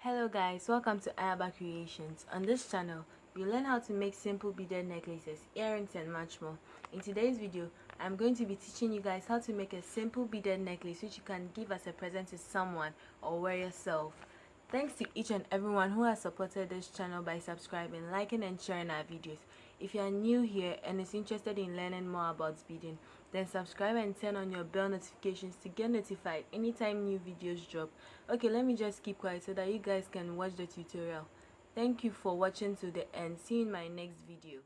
Hello guys, welcome to Ayaaba Creations. On this channel, you learn how to make simple beaded necklaces, earrings and much more. In today's video, I'm going to be teaching you guys how to make a simple beaded necklace which you can give as a present to someone or wear yourself. Thanks to each and everyone who has supported this channel by subscribing, liking and sharing our videos. If you are new here and is interested in learning more about beading, then subscribe and turn on your bell notifications to get notified anytime new videos drop. Okay, let me just keep quiet so that you guys can watch the tutorial. Thank you for watching to the end. See you in my next video.